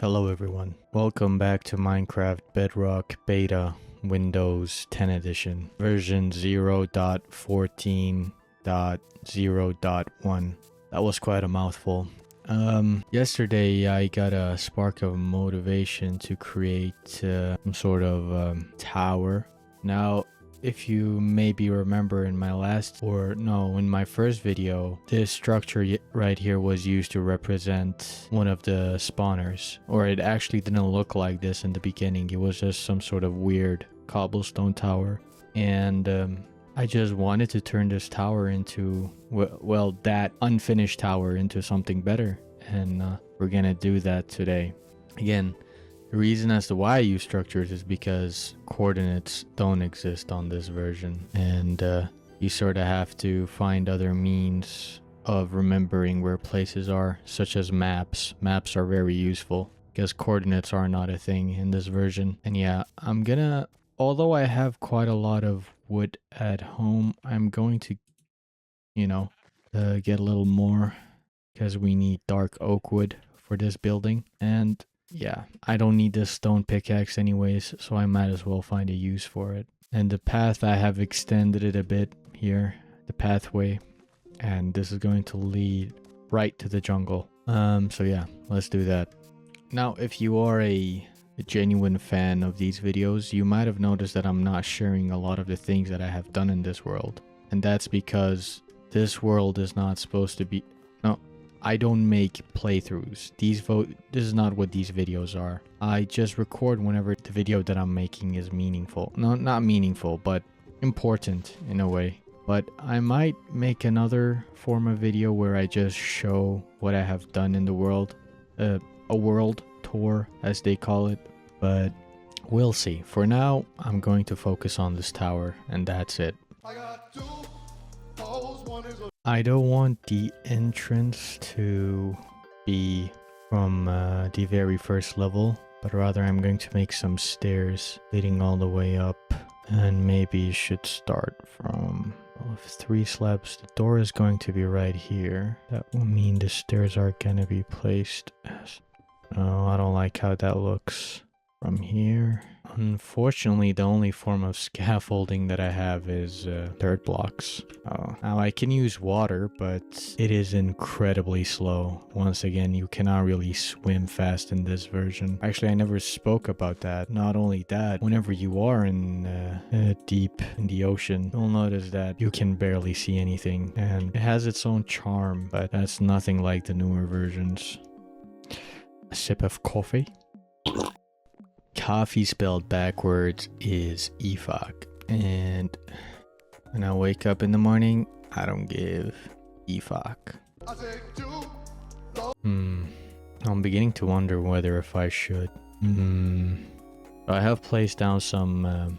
Hello everyone, welcome back to Minecraft Bedrock Beta Windows 10 Edition, version 0.14.0.1. That was quite a mouthful. Yesterday I got a spark of motivation to create some sort of tower. Now, if you maybe remember in my in my first video, this structure right here was used to represent one of the spawners. Or it actually didn't look like this in the beginning. It was just some sort of weird cobblestone tower. And I just wanted to turn this tower into, well, that unfinished tower into something better. And we're gonna do that today. Again, the reason as to why I use structures is because coordinates don't exist on this version, and you sort of have to find other means of remembering where places are, such as maps. Maps are very useful because coordinates are not a thing in this version. And yeah, although I have quite a lot of wood at home, I'm going to, get a little more because we need dark oak wood for this building. And yeah, I don't need this stone pickaxe anyways, so I might as well find a use for it. And the path, I have extended it a bit here, the pathway, and this is going to lead right to the jungle. So yeah, let's do that. Now, if you are a genuine fan of these videos, you might have noticed that I'm not sharing a lot of the things that I have done in this world. And that's because this world is not supposed to be... No, I don't make playthroughs. This is not what these videos are. I just record whenever the video that I'm making is meaningful. No, not meaningful, but important in a way. But I might make another form of video where I just show what I have done in the world. A world tour, as they call it. But we'll see. For now, I'm going to focus on this tower, and that's it. I don't want the entrance to be from the very first level, but rather I'm going to make some stairs leading all the way up, and maybe it should start from 3 slabs. The door is going to be right here. That will mean the stairs are gonna be placed as... Oh, I don't like how that looks from here. Unfortunately, the only form of scaffolding that I have is dirt blocks. Now I can use water, but it is incredibly slow. Once again, you cannot really swim fast in this version. Actually, I never spoke about that. Not only that, whenever you are in deep in the ocean, you'll notice that you can barely see anything, and it has its own charm, but that's nothing like the newer versions. A sip of coffee. Coffee spelled backwards is EFOC, and when I wake up in the morning, I don't give EFOC. I'm beginning to wonder whether if I should. I have placed down some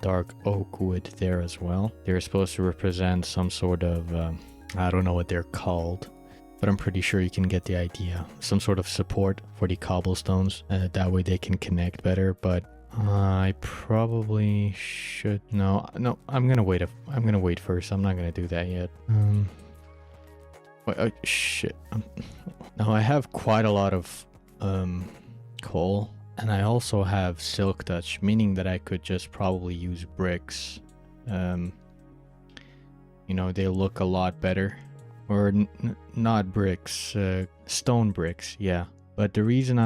dark oak wood there as well. They're supposed to represent some sort of, I don't know what they're called, but I'm pretty sure you can get the idea. Some sort of support for the cobblestones. That way they can connect better. But I probably should... No, I'm gonna wait. I'm gonna wait first. I'm not gonna do that yet. Wait, oh, shit. Now I have quite a lot of coal, and I also have silk touch, meaning that I could just probably use bricks. They look a lot better. Or not bricks, stone bricks, yeah. But the reason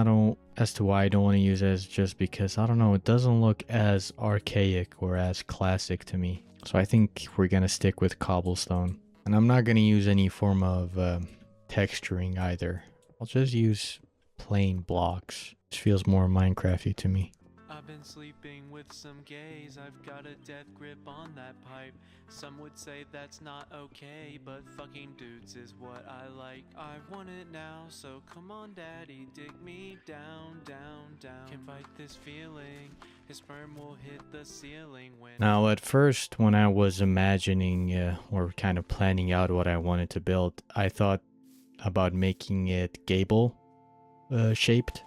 as to why I don't want to use it is just because, I don't know, it doesn't look as archaic or as classic to me. So I think we're gonna stick with cobblestone. And I'm not gonna use any form of texturing either. I'll just use plain blocks. It feels more Minecrafty to me. I've been sleeping with some gays, I've got a death grip on that pipe. Some would say that's not okay, but fucking dudes is what I like. I want it now, so come on daddy, dig me down, down, down. Can't fight this feeling, his sperm will hit the ceiling when... Now at first, when I was imagining or kind of planning out what I wanted to build, I thought about making it gable shaped.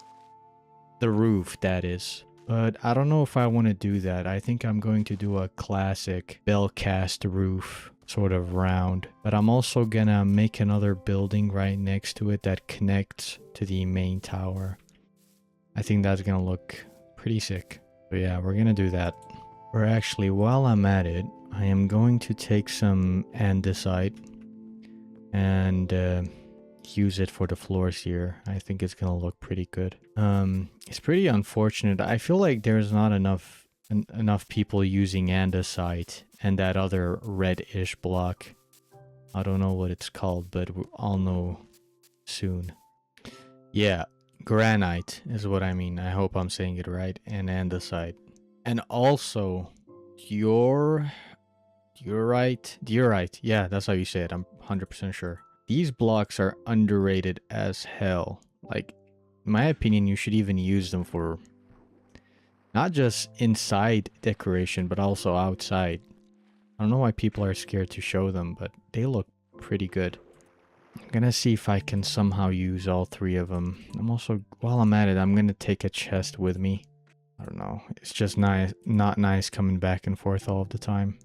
The roof, that is. But I don't know if I want to do that. I think I'm going to do a classic bell cast roof, sort of round. But I'm also gonna make another building right next to it that connects to the main tower. I think that's gonna look pretty sick. So yeah, we're gonna do that. Or actually, while I'm at it, I am going to take some andesite and use it for the floors here. I think it's gonna look pretty good. It's pretty unfortunate. I feel like there's not enough people using andesite and that other reddish block. I don't know what it's called, but I'll know soon. Yeah, granite is what I mean. I hope I'm saying it right. And andesite. And also, diorite. Yeah, that's how you say it. I'm 100% sure. These blocks are underrated as hell. Like, in my opinion, you should even use them for not just inside decoration, but also outside. I don't know why people are scared to show them, but they look pretty good. I'm gonna see if I can somehow use all three of them. I'm also, while I'm at it, I'm gonna take a chest with me. I don't know. It's just not nice coming back and forth all of the time.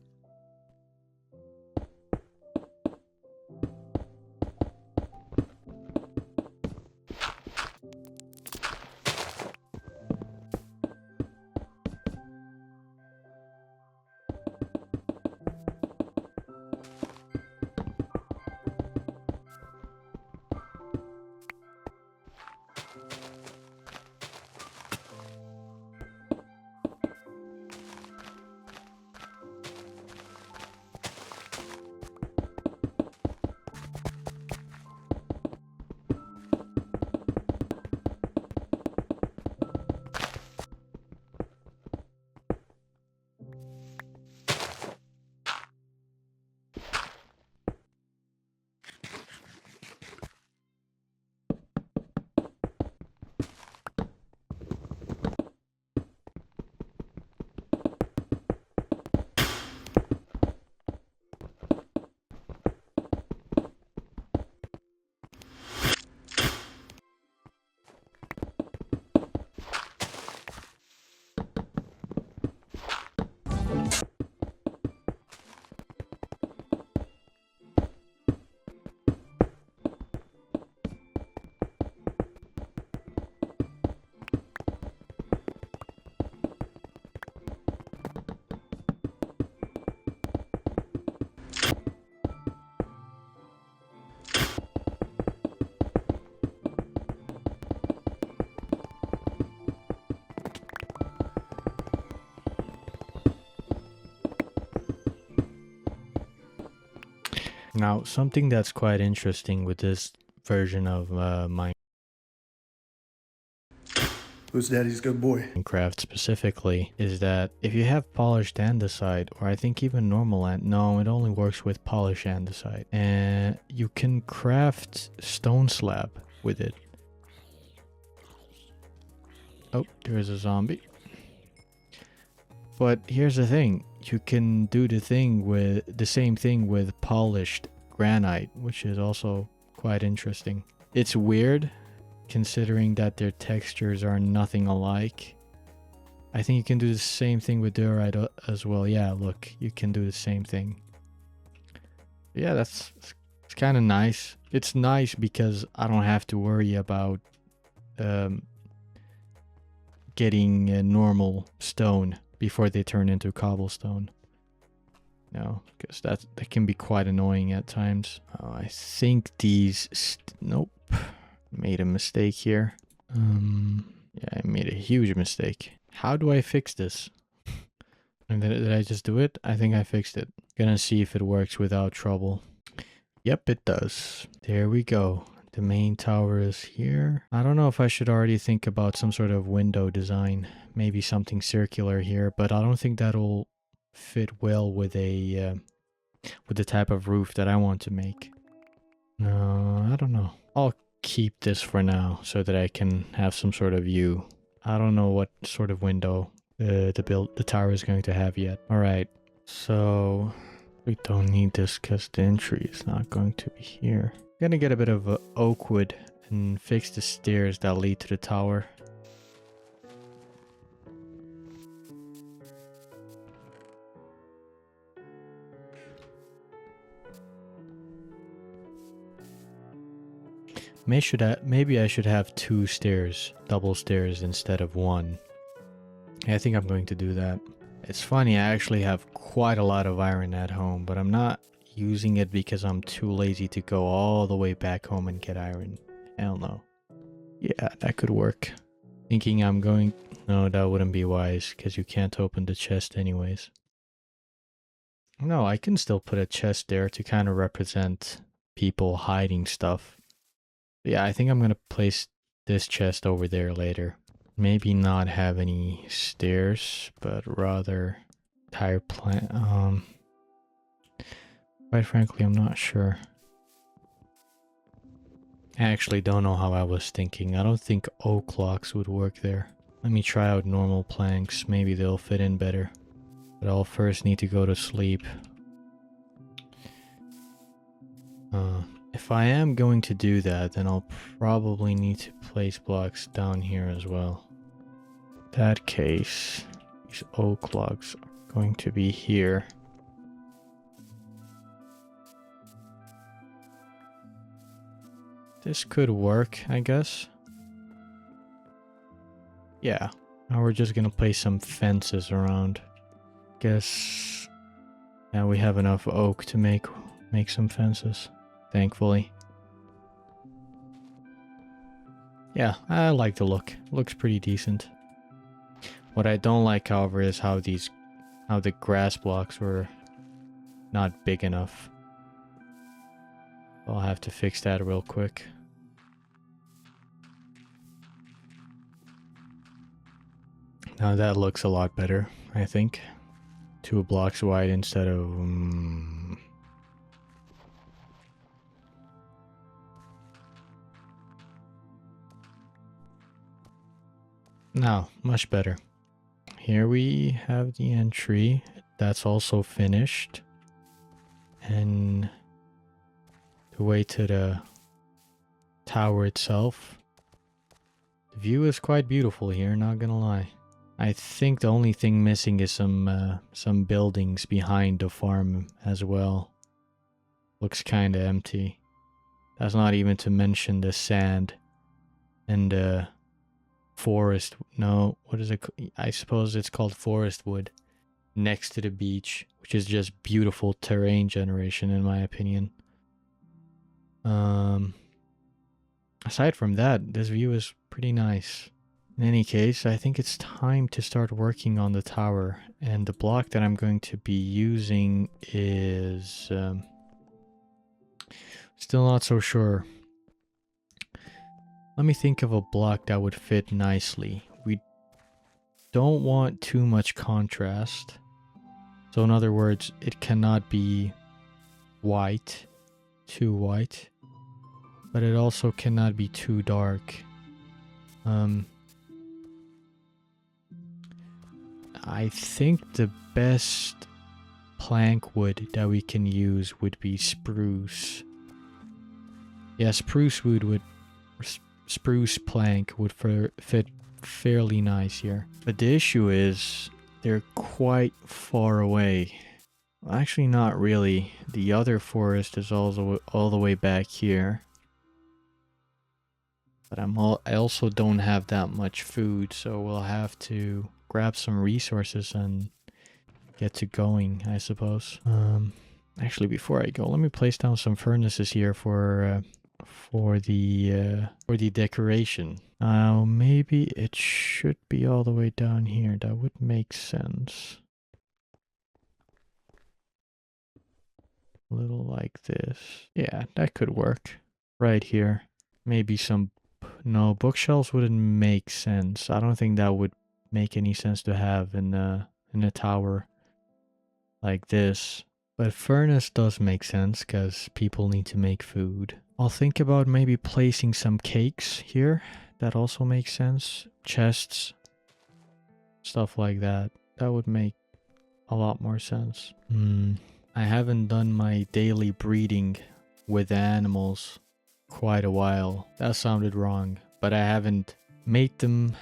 Now, something that's quite interesting with this version of Who's daddy's good boy? Minecraft specifically is that if you have polished andesite, or I think even normal no, it only works with polished andesite, and you can craft stone slab with it. Oh, there's a zombie. But here's the thing, you can do the same thing with polished granite, which is also quite interesting. It's weird considering that their textures are nothing alike. I think you can do the same thing with diorite as well. Yeah, look, you can do the same thing. Yeah, it's kind of nice. It's nice because I don't have to worry about getting a normal stone before they turn into cobblestone. No, because that can be quite annoying at times. Oh, I think these nope, made a mistake here. Yeah, I made a huge mistake. How do I fix this? And did I just do it? I think I fixed it. Gonna see if it works without trouble. Yep, it does. There we go. The main tower is here. I don't know if I should already think about some sort of window design. Maybe something circular here, but I don't think that'll fit well with the type of roof that I want to make. No, I don't know. I'll keep this for now so that I can have some sort of view. I don't know what sort of window the tower is going to have yet. All right, so we don't need this because the entry is not going to be here. I'm gonna get a bit of oak wood and fix the stairs that lead to the tower. Maybe I should have 2 stairs, double stairs instead of 1. I think I'm going to do that. It's funny, I actually have quite a lot of iron at home, but I'm not using it because I'm too lazy to go all the way back home and get iron. Hell no. Yeah, that could work. Thinking I'm going... No, that wouldn't be wise, because you can't open the chest anyways. No, I can still put a chest there to kind of represent people hiding stuff. But yeah, I think I'm gonna place this chest over there later. Maybe not have any stairs, but rather tire plant. Quite frankly, I'm not sure. I actually don't know how I was thinking. I don't think oak logs would work there. Let me try out normal planks. Maybe they'll fit in better. But I'll first need to go to sleep. If I am going to do that, then I'll probably need to place blocks down here as well. In that case, these oak logs are going to be here. This could work, I guess. Yeah. Now we're just gonna place some fences around. Guess now we have enough oak to make some fences, thankfully. Yeah, I like the look. Looks pretty decent. What I don't like, however, is how the grass blocks were not big enough. I'll have to fix that real quick. Now that looks a lot better, I think. 2 blocks wide instead of... Now, much better. Here we have the entry. That's also finished. And the way to the tower itself. The view is quite beautiful here, not gonna lie. I think the only thing missing is some buildings behind the farm as well. Looks kinda empty. That's not even to mention the sand and the forest. No, what is it? I suppose it's called forest wood next to the beach, which is just beautiful terrain generation in my opinion. Aside from that, this view is pretty nice. In any case, I think it's time to start working on the tower, and the block that I'm going to be using is still not so sure. Let me think of a block that would fit nicely. We don't want too much contrast. So in other words, it cannot be white, too white, but it also cannot be too dark. I think the best plank wood that we can use would be spruce. Yeah, spruce plank would fit fairly nice here. But the issue is they're quite far away. Well, actually, not really. The other forest is also all the way back here. But I also don't have that much food, so we'll have to grab some resources and get to going, I suppose. Actually, before I go, let me place down some furnaces here for the decoration. Maybe it should be all the way down here. That would make sense. A little like this. Yeah, that could work. Right here. Maybe some... No, bookshelves wouldn't make sense. I don't think that would make any sense to have in a tower like this. But furnace does make sense because people need to make food. I'll think about maybe placing some cakes here. That also makes sense. Chests. Stuff like that. That would make a lot more sense. I haven't done my daily breeding with animals quite a while. That sounded wrong. But I haven't made them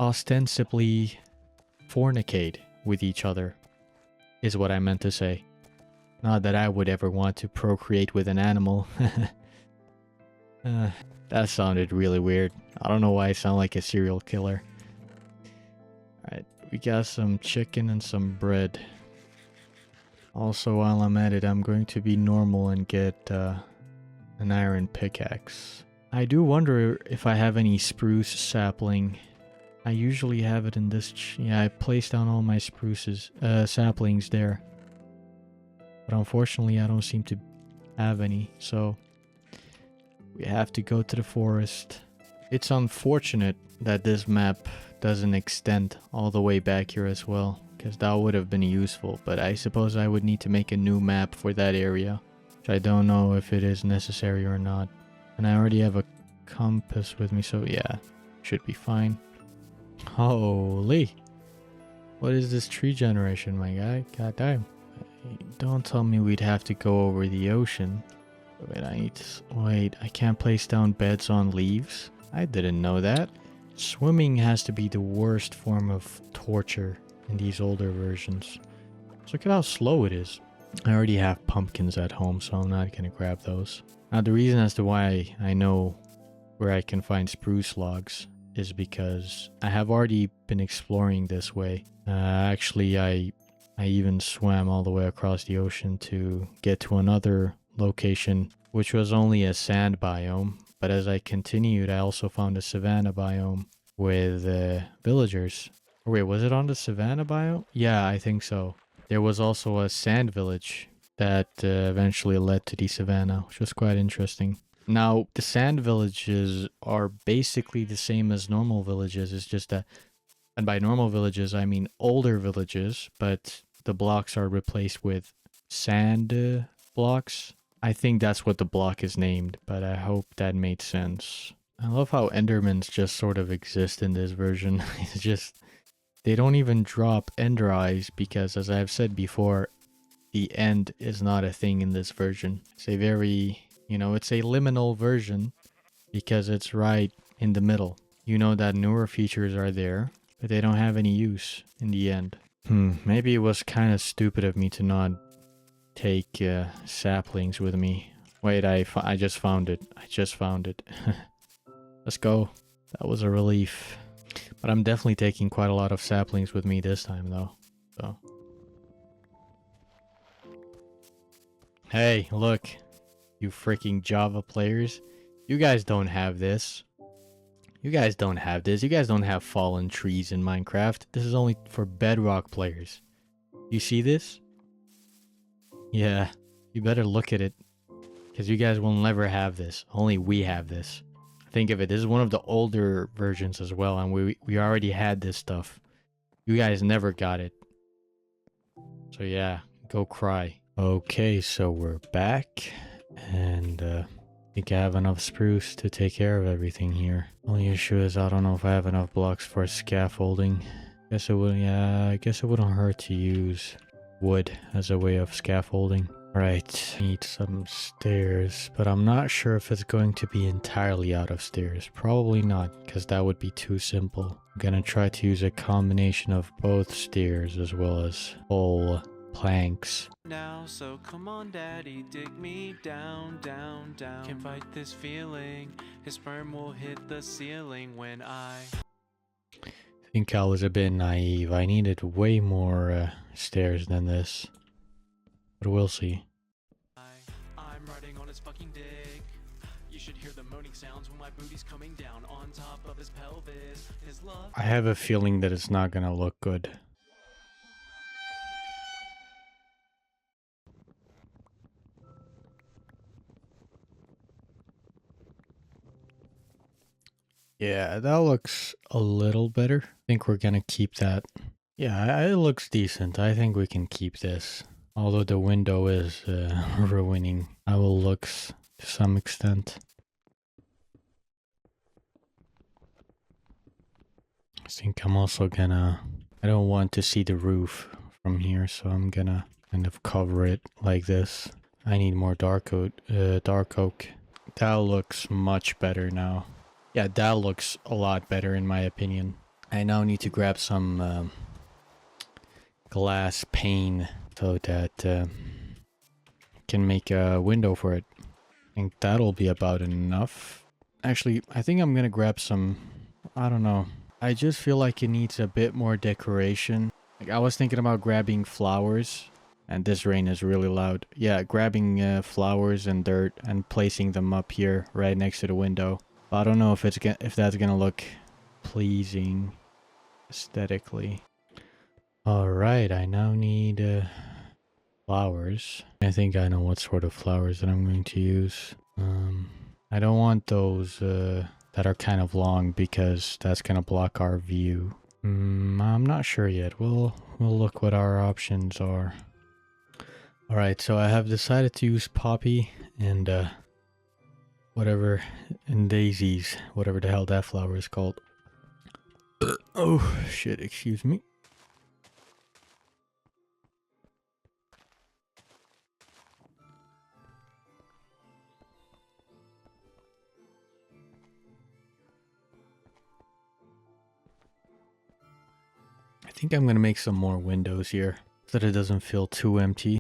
ostensibly fornicate with each other, is what I meant to say. Not that I would ever want to procreate with an animal. That sounded really weird. I don't know why I sound like a serial killer. Alright, we got some chicken and some bread. Also, while I'm at it, I'm going to be normal and get an iron pickaxe. I do wonder if I have any spruce sapling. I usually have it in this... yeah, I placed down all my saplings there. But unfortunately, I don't seem to have any, so... we have to go to the forest. It's unfortunate that this map doesn't extend all the way back here as well, because that would have been useful, but I suppose I would need to make a new map for that area, which I don't know if it is necessary or not. And I already have a compass with me, so yeah, should be fine. Holy! What is this tree generation, my guy? God damn. Don't tell me we'd have to go over the ocean. Wait, I can't place down beds on leaves? I didn't know that. Swimming has to be the worst form of torture in these older versions. So look at how slow it is. I already have pumpkins at home, so I'm not gonna grab those. Now the reason as to why I know where I can find spruce logs is because I have already been exploring this way. Actually, I even swam all the way across the ocean to get to another location, which was only a sand biome. But as I continued, I also found a savanna biome with villagers. Or wait, was it on the savanna biome? Yeah, I think so. There was also a sand village that eventually led to the savanna, which was quite interesting. Now, the sand villages are basically the same as normal villages. It's just that, and by normal villages, I mean older villages, but the blocks are replaced with sand blocks. I think that's what the block is named, but I hope that made sense. I love how Endermans just sort of exist in this version. It's just, they don't even drop Ender Eyes because, as I've said before, the end is not a thing in this version. It's a very, it's a liminal version because it's right in the middle. You know that newer features are there, but they don't have any use in the end. Maybe it was kind of stupid of me to not take saplings with me. Wait, I just found it. Let's go. That was a relief. But I'm definitely taking quite a lot of saplings with me this time, though. So. Hey, look. You freaking Java players. You guys don't have this. You guys don't have fallen trees in Minecraft. This is only for Bedrock players. You see this? Yeah, you better look at it. Because you guys will never have this. Only we have this. Think of it. This is one of the older versions as well. And we already had this stuff. You guys never got it. So yeah, go cry. Okay, so we're back. And I think I have enough spruce to take care of everything here. Only issue is I don't know if I have enough blocks for scaffolding. I guess it wouldn't hurt to use wood as a way of scaffolding. Right, need some stairs, but I'm not sure if it's going to be entirely out of stairs. Probably not, because that would be too simple. I'm gonna try to use a combination of both stairs as well as full planks. Now, so come on daddy, dig me down, down, down. Can't fight this feeling, his sperm will hit the ceiling when I think I was a bit naive. I needed way more stairs than this. But we'll see. I'm riding on his fucking dick. You should hear the moaning sounds when my booty's coming down on top of his pelvis. His love. I have a feeling that it's not gonna look good. Yeah, that looks a little better. I think we're gonna keep that. Yeah, it looks decent. I think we can keep this. Although the window is ruining our looks to some extent. I think I'm also gonna... I don't want to see the roof from here, so I'm gonna kind of cover it like this. I need more dark oak. That looks much better now. Yeah, that looks a lot better in my opinion. I now need to grab some glass pane so that can make a window for it. think that'll be about enough. Actually, I think I'm gonna grab some, I don't know. I just feel like it needs a bit more decoration. Like I was thinking about grabbing flowers, and this rain is really loud. Yeah, grabbing flowers and dirt and placing them up here right next to the window. But I don't know if that's gonna look pleasing aesthetically. All right, I now need flowers. I think I know what sort of flowers that I'm going to use. I don't want those that are kind of long because that's gonna block our view. I'm not sure yet. We'll look what our options are. All right, so I have decided to use poppy and whatever, and daisies, whatever the hell that flower is called. Oh shit! Excuse me. I think I'm gonna make some more windows here so that it doesn't feel too empty.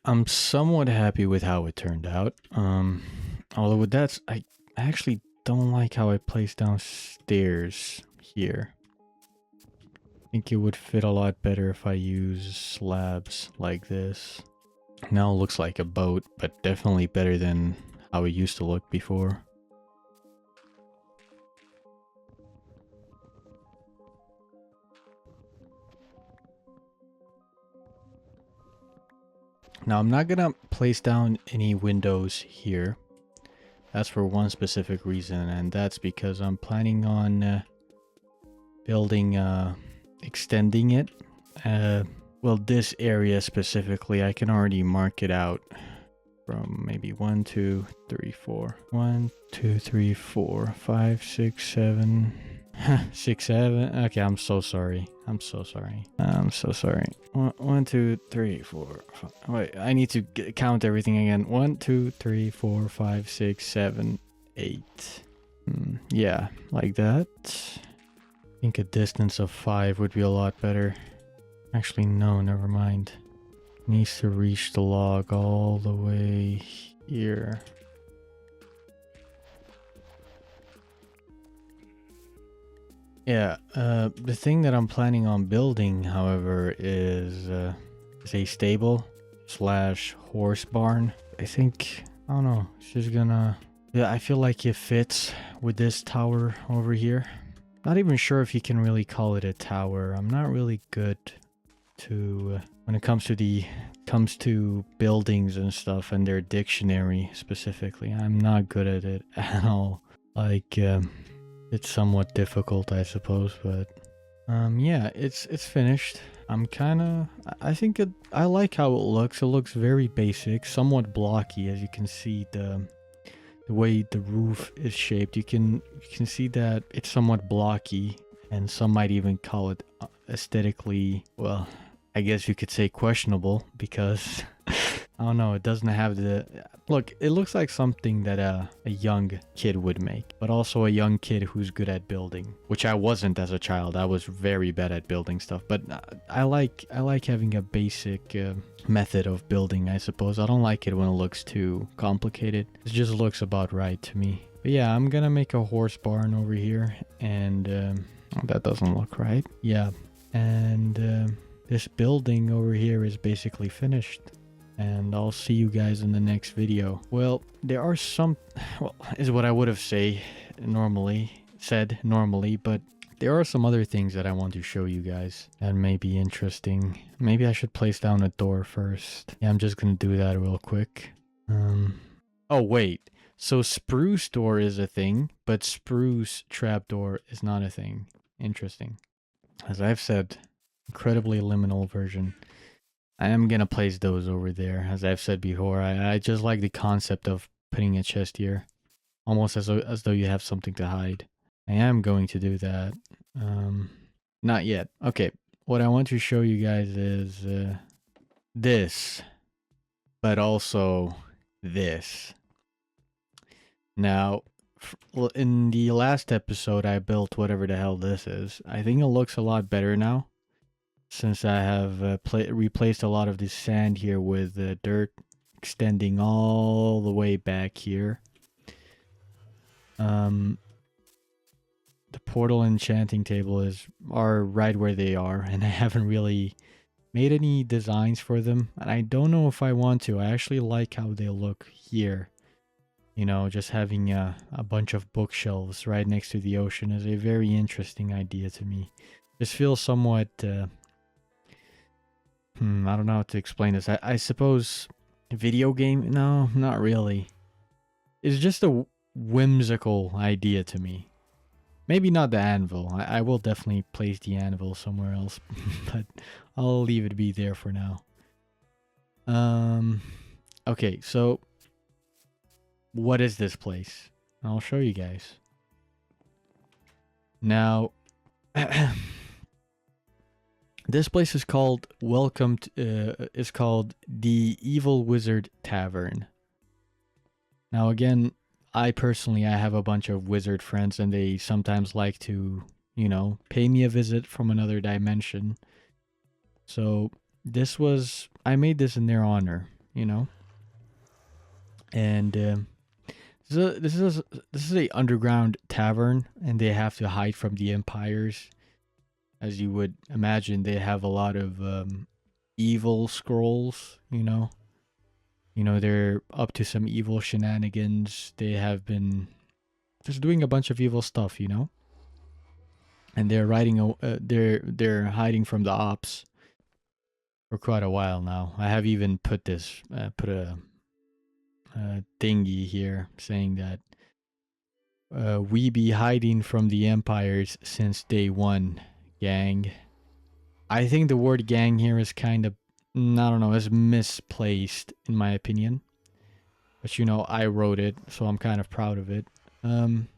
I'm somewhat happy with how it turned out. Although with that, I actually don't like how I placed down stairs here. I think it would fit a lot better if I use slabs like this. Now it looks like a boat, but definitely better than how it used to look before. Now I'm not gonna place down any windows here. That's for one specific reason, and that's because I'm planning on building, extending it. Well, this area specifically, I can already mark it out from maybe 1, 2, 3, 4. 1, 2, 3, 4, 5, 6, 7. 6, 7. Okay, I'm so sorry. I'm so sorry. 1, 2, 3, 4, 5. Wait, I need to count everything again. 1, 2, 3, 4, 5, 6, 7, 8. Yeah, like that. I think a distance of 5 would be a lot better. Actually, no, never mind. Needs to reach the log all the way here. Yeah, the thing that I'm planning on building, however, is a stable slash horse barn. I think, I don't know, it's just gonna... Yeah, I feel like it fits with this tower over here. Not even sure if you can really call it a tower. I'm not really good to when it comes to buildings and stuff and their dictionary specifically. I'm not good at it at all. Like it's somewhat difficult, I suppose, but yeah, it's finished. I like how it looks. It looks very basic, somewhat blocky, as you can see the way the roof is shaped. You can see that it's somewhat blocky, and some might even call it aesthetically, well, I guess you could say questionable, because I don't know, it doesn't have the look. It looks like something that a young kid would make, but also a young kid who's good at building, which I wasn't as a child. I was very bad at building stuff, but I like having a basic method of building, I suppose. I don't like it when it looks too complicated. It just looks about right to me. But yeah, I'm gonna make a horse barn over here, and that doesn't look right. Yeah, and this building over here is basically finished, and I'll see you guys in the next video. Well, there are some, well, is what I would have said normally, but there are some other things that I want to show you guys that may be interesting. Maybe I should place down a door first. Yeah, I'm just gonna do that real quick. Oh wait, so spruce door is a thing, but spruce trapdoor is not a thing. Interesting. As I've said, incredibly liminal version. I am gonna place those over there, as I've said before. I just like the concept of putting a chest here, almost as though you have something to hide. I am going to do that. Not yet. Okay, what I want to show you guys is this, but also this. Now, in the last episode, I built whatever the hell this is. I think it looks a lot better now, since I have replaced a lot of the sand here with dirt extending all the way back here. The portal enchanting table are right where they are, and I haven't really made any designs for them, and I don't know if I want to. I actually like how they look here. You know, just having a bunch of bookshelves right next to the ocean is a very interesting idea to me. This feels somewhat I don't know how to explain this. I suppose video game? No, not really. It's just a whimsical idea to me. Maybe not the anvil. I will definitely place the anvil somewhere else, but I'll leave it be there for now. Okay, so what is this place? I'll show you guys. Now, this place is called is called the Evil Wizard Tavern. Now again, I have a bunch of wizard friends, and they sometimes like to, you know, pay me a visit from another dimension. So I made this in their honor, you know. And this is a underground tavern, and they have to hide from the empires. As you would imagine, they have a lot of evil scrolls, you know. You know, they're up to some evil shenanigans. They have been just doing a bunch of evil stuff, you know. And they're hiding from the ops for quite a while now. I have even put a thingy here saying that we be hiding from the empires since day one, gang. I think the word gang here is kind of, I don't know, is misplaced in my opinion. But you know, I wrote it, so I'm kind of proud of it. And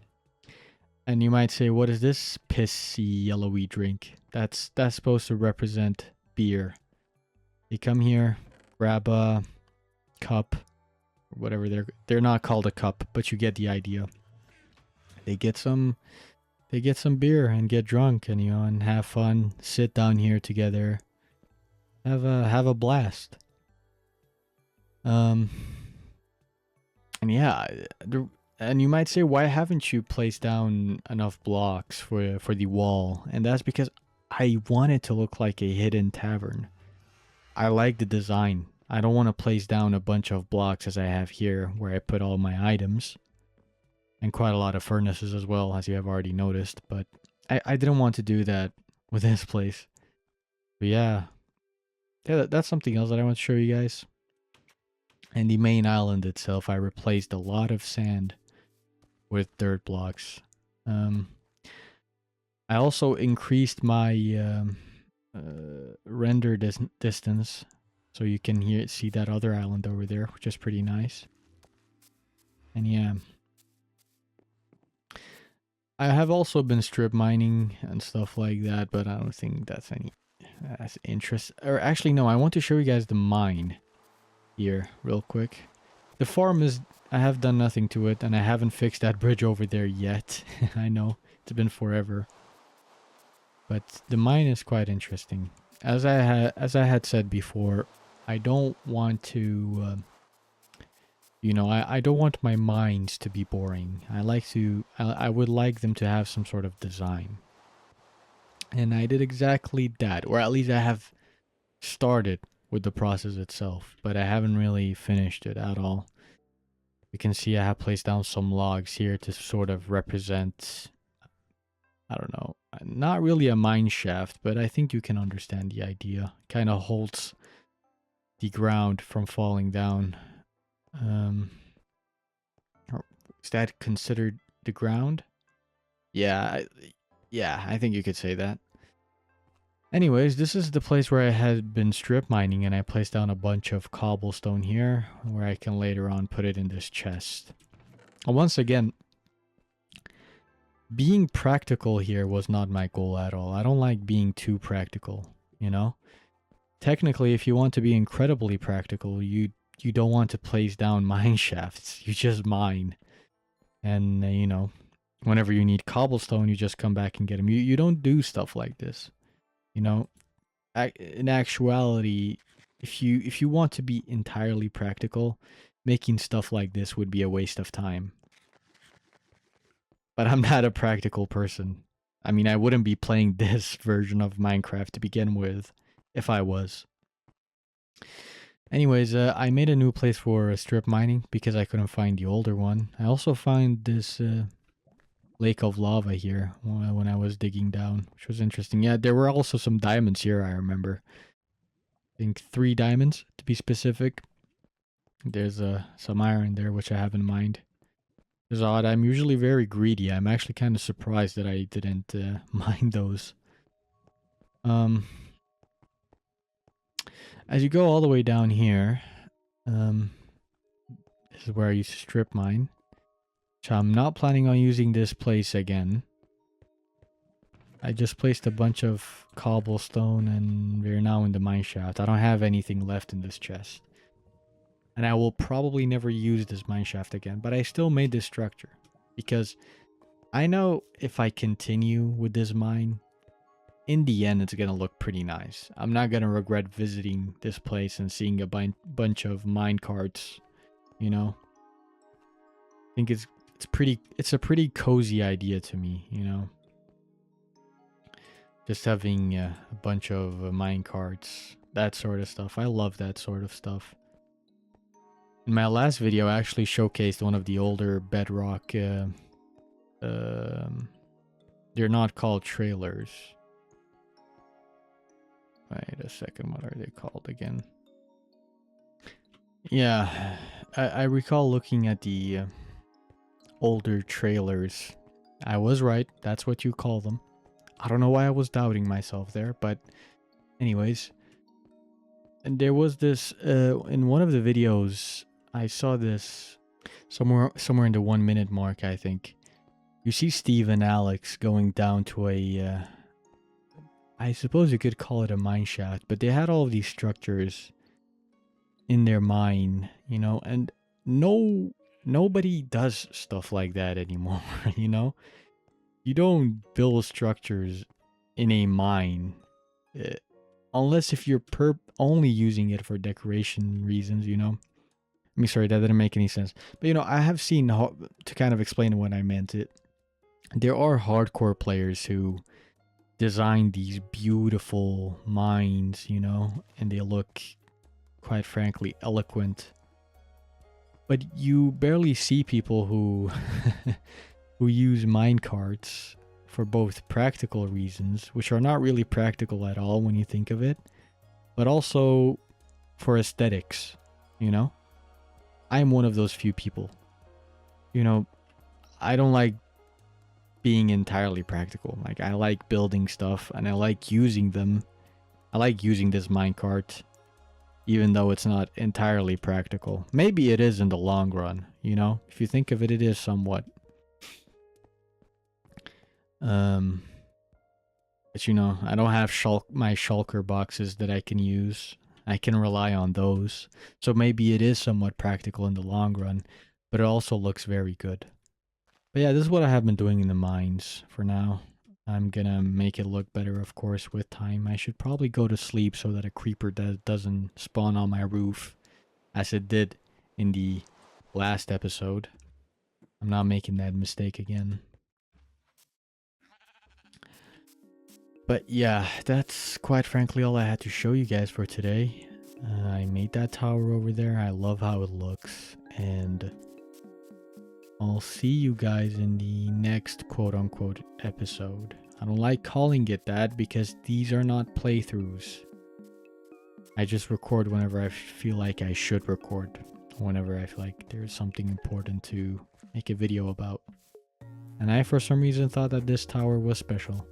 you might say, what is this pissy yellowy drink? That's supposed to represent beer. You come here, grab a cup, or whatever. They're not called a cup, but you get the idea. They get some beer and get drunk, and you know, and have fun, sit down here together. Have a blast. And yeah, and you might say, why haven't you placed down enough blocks for the wall? And that's because I want it to look like a hidden tavern. I like the design. I don't want to place down a bunch of blocks as I have here, where I put all my items. And quite a lot of furnaces as well, as you have already noticed. But I didn't want to do that with this place. But yeah, that's something else that I want to show you guys. And the main island itself, I replaced a lot of sand with dirt blocks. I also increased my render distance, so you can see that other island over there, which is pretty nice. And yeah, I have also been strip mining and stuff like that, but I don't think that's interest. Or actually, no, I want to show you guys the mine here real quick. The farm I have done nothing to it, and I haven't fixed that bridge over there yet. I know, it's been forever. But the mine is quite interesting. As I had said before, I don't want to you know, I don't want my mines to be boring. I would like them to have some sort of design. And I did exactly that, or at least I have started with the process itself, but I haven't really finished it at all. You can see I have placed down some logs here to sort of represent, I don't know, not really a mine shaft, but I think you can understand the idea. Kind of holds the ground from falling down. Is that considered the ground? Yeah, I think you could say that. Anyways, this is the place where I had been strip mining, and I placed down a bunch of cobblestone here where I can later on put it in this chest. And once again, being practical here was not my goal at all. I don't like being too practical, you know? Technically, if you want to be incredibly practical, you don't want to place down mine shafts. You just mine. And, you know, whenever you need cobblestone, you just come back and get them. You don't do stuff like this. You know, in actuality, if you want to be entirely practical, making stuff like this would be a waste of time. But I'm not a practical person. I mean, I wouldn't be playing this version of Minecraft to begin with if I was. Anyways, I made a new place for strip mining because I couldn't find the older one. I also found this lake of lava here when I was digging down, which was interesting. Yeah, there were also some diamonds here, I remember. I think 3 diamonds to be specific. There's some iron there, which I have in mind. It's odd. I'm usually very greedy. I'm actually kind of surprised that I didn't mine those. As you go all the way down here, this is where I used to strip mine. So I'm not planning on using this place again. I just placed a bunch of cobblestone and we're now in the mine shaft. I don't have anything left in this chest. And I will probably never use this mine shaft again. But I still made this structure. Because I know if I continue with this mine, in the end it's going to look pretty nice. I'm not going to regret visiting this place and seeing a bunch of mine carts. You know? I think it's a pretty cozy idea to me, you know? Just having a bunch of mine carts, that sort of stuff. I love that sort of stuff. In my last video, I actually showcased one of the older Bedrock. They're not called trailers. Wait a second, what are they called again? Yeah, I recall looking at the older trailers. I was right, that's what you call them. I don't know why I was doubting myself there, but anyways. And there was this, in one of the videos, I saw this somewhere in the 1 minute mark, I think. You see Steve and Alex going down to a, I suppose you could call it a mine shaft, but they had all of these structures in their mine, you know, and nobody does stuff like that anymore, you know? You don't build structures in a mine, unless if you're only using it for decoration reasons, you know? I mean, sorry, that didn't make any sense. But, you know, I have seen, to kind of explain what I meant, there are hardcore players who design these beautiful mines, you know, and they look, quite frankly, eloquent. But you barely see people who who use minecarts for both practical reasons, which are not really practical at all when you think of it, but also for aesthetics, you know? I'm one of those few people. You know, I don't like being entirely practical. Like, I like building stuff and I like using them. I like using this minecart, even though it's not entirely practical. Maybe it is in the long run, you know? If you think of it, it is somewhat. But you know, I don't have my shulker boxes that I can use. I can rely on those. So maybe it is somewhat practical in the long run, but it also looks very good. But yeah, this is what I have been doing in the mines for now. I'm gonna make it look better, of course, with time. I should probably go to sleep so that a creeper doesn't spawn on my roof, as it did in the last episode. I'm not making that mistake again. But yeah, that's quite frankly all I had to show you guys for today. I made that tower over there. I love how it looks. And I'll see you guys in the next quote-unquote episode. I don't like calling it that because these are not playthroughs. I just record whenever I feel like I should record. Whenever I feel like there's something important to make a video about. And I, for some reason, thought that this tower was special.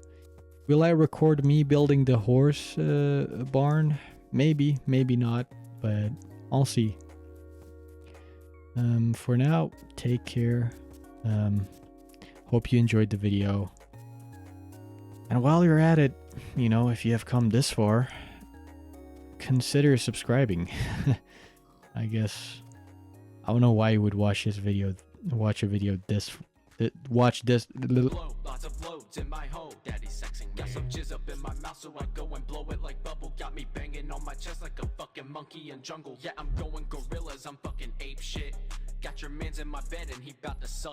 Will I record me building the horse barn? Maybe, maybe not, but I'll see. For now, take care. Hope you enjoyed the video. And while you're at it, you know, if you have come this far, consider subscribing. I guess I don't know why you would watch this video, watch this Blow, lots of loads in my hole. Daddy sexing, got some jizz up in my mouth, so I go and blow it like bubble. Got me banging on my chest like a fucking monkey in jungle. Yeah, I'm going gorillas, I'm fucking ape shit. Got your mans in my bed and he bout to suck.